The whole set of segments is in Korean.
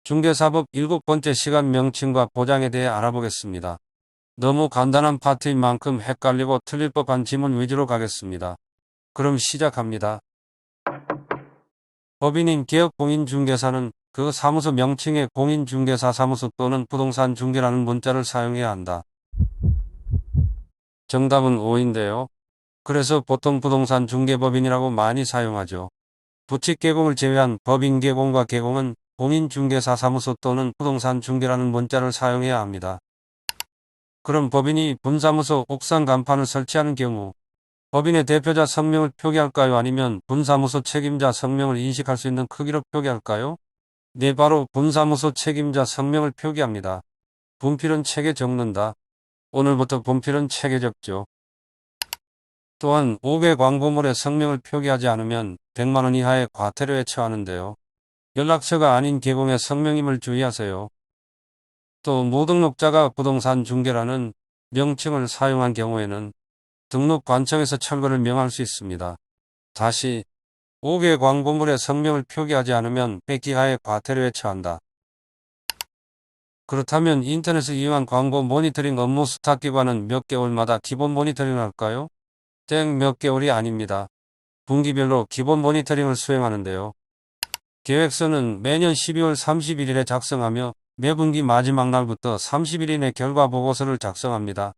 중개사법 7번째 시간 명칭과 보장에 대해 알아보겠습니다. 너무 간단한 파트인 만큼 헷갈리고 틀릴 법한 지문 위주로 가겠습니다. 그럼 시작합니다. 법인인 개업공인중개사는 그 사무소 명칭에 공인중개사 사무소 또는 부동산 중개라는 문자를 사용해야 한다. 정답은 O인데요. 그래서 보통 부동산 중개법인이라고 많이 사용하죠. 부칙 개공을 제외한 법인 개공과 개공은 공인중개사 사무소 또는 부동산 중개라는 문자를 사용해야 합니다. 그럼 법인이 분사무소 옥상 간판을 설치하는 경우 법인의 대표자 성명을 표기할까요? 아니면 분사무소 책임자 성명을 인식할 수 있는 크기로 표기할까요? 네, 바로 분사무소 책임자 성명을 표기합니다. 분필은 책에 적는다. 오늘부터 분필은 책에 적죠. 또한 5개 광고물에 성명을 표기하지 않으면 100만원 이하의 과태료에 처하는데요. 연락처가 아닌 개공의 성명임을 주의하세요. 또 무등록자가 부동산 중개라는 명칭을 사용한 경우에는 등록관청에서 철거를 명할 수 있습니다. 다시 5개 광고물에 성명을 표기하지 않으면 100 이하의 과태료에 처한다. 그렇다면 인터넷을 이용한 광고 모니터링 업무 수탁기관은 몇 개월마다 기본 모니터링을 할까요? 몇 개월이 아닙니다. 분기별로 기본 모니터링을 수행하는데요. 계획서는 매년 12월 31일에 작성하며 매분기 마지막 날부터 30일 이내 결과보고서를 작성합니다.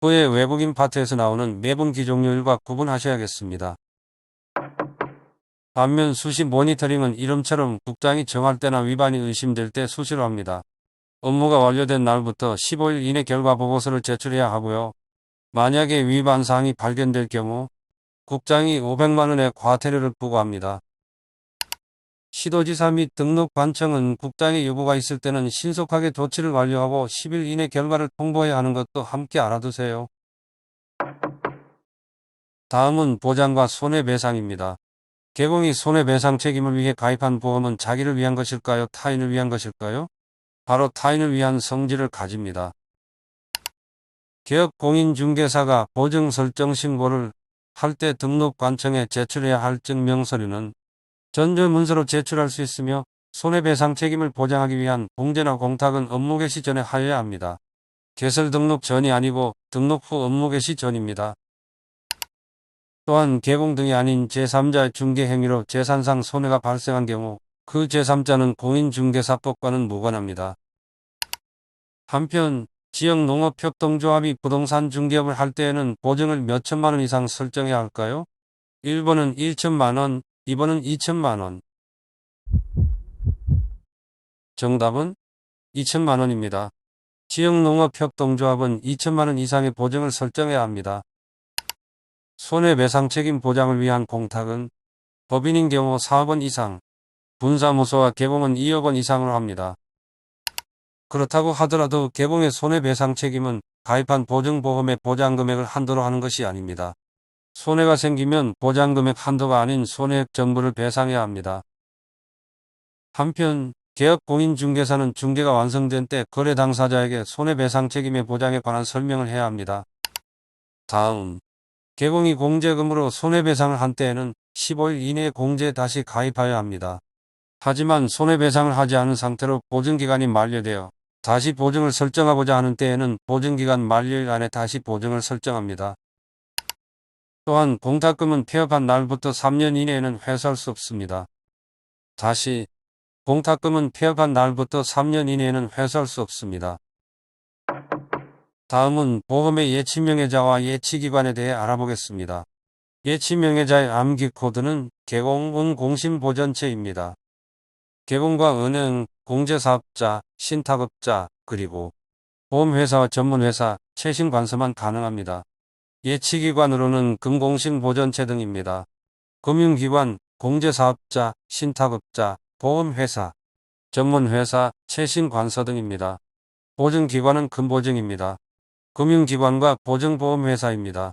후에 외국인 파트에서 나오는 매분기 종료일과 구분하셔야겠습니다. 반면 수시 모니터링은 이름처럼 국장이 정할 때나 위반이 의심될 때 수시로 합니다. 업무가 완료된 날부터 15일 이내 결과보고서를 제출해야 하고요. 만약에 위반 사항이 발견될 경우 국장이 500만원의 과태료를 부과합니다. 시도지사 및 등록관청은 국장의 요구가 있을 때는 신속하게 조치를 완료하고 10일 이내 결과를 통보해야 하는 것도 함께 알아두세요. 다음은 보장과 손해배상입니다. 개공이 손해배상 책임을 위해 가입한 보험은 자기를 위한 것일까요? 타인을 위한 것일까요? 바로 타인을 위한 성질을 가집니다. 개업공인중개사가 보증 설정 신고를 할 때 등록관청에 제출해야 할 증명서류는 전조문서로 제출할 수 있으며 손해배상 책임을 보장하기 위한 공제나 공탁은 업무 개시 전에 하여야 합니다. 개설 등록 전이 아니고 등록 후 업무 개시 전입니다. 또한 개공 등이 아닌 제3자의 중개 행위로 재산상 손해가 발생한 경우 그 제3자는 공인중개사법과는 무관합니다. 한편 지역농업협동조합이 부동산 중개업을 할 때에는 보증을 몇 천만원 이상 설정해야 할까요? 1번은 1천만원, 2번은 2천만원. 정답은 2천만원입니다. 지역농업협동조합은 2천만원 이상의 보증을 설정해야 합니다. 손해배상 책임 보장을 위한 공탁은 법인인 경우 4억원 이상, 분사무소와 개공은 2억원 이상으로 합니다. 그렇다고 하더라도 개공의 손해배상 책임은 가입한 보증보험의 보장금액을 한도로 하는 것이 아닙니다. 손해가 생기면 보장금액 한도가 아닌 손해액 전부를 배상해야 합니다. 한편 개업공인중개사는 중개가 완성된 때 거래 당사자에게 손해배상 책임의 보장에 관한 설명을 해야 합니다. 다음, 개공이 공제금으로 손해배상을 한 때에는 15일 이내에 공제에 다시 가입하여야 합니다. 하지만 손해배상을 하지 않은 상태로 보증기간이 만료되어 다시 보증을 설정하고자 하는 때에는 보증기간 만료일 안에 다시 보증을 설정합니다. 또한 공탁금은 폐업한 날부터 3년 이내에는 회수할 수 없습니다. 다시, 공탁금은 폐업한 날부터 3년 이내에는 회수할 수 없습니다. 다음은 보험의 예치명예자와 예치기관에 대해 알아보겠습니다. 예치명예자의 암기 코드는 개공, 공신보전체입니다. 개공과 은행, 공제사업자, 신탁업자, 그리고 보험회사와 전문회사, 최신관서만 가능합니다. 예치기관으로는 금공신보전체 등입니다. 금융기관, 공제사업자, 신탁업자, 보험회사, 전문회사, 최신관서 등입니다. 보증기관은 금보증입니다. 금융기관과 보증보험회사입니다.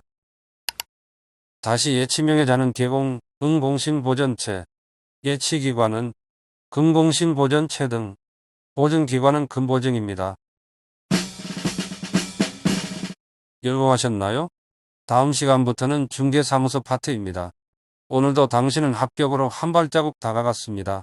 다시 예치명예자는 개공, 공신보전체, 예치기관은 금공신보전체 등, 보증기관은 금보증입니다. 열공하셨나요? 다음 시간부터는 중개사무소 파트입니다. 오늘도 당신은 합격으로 한 발자국 다가갔습니다.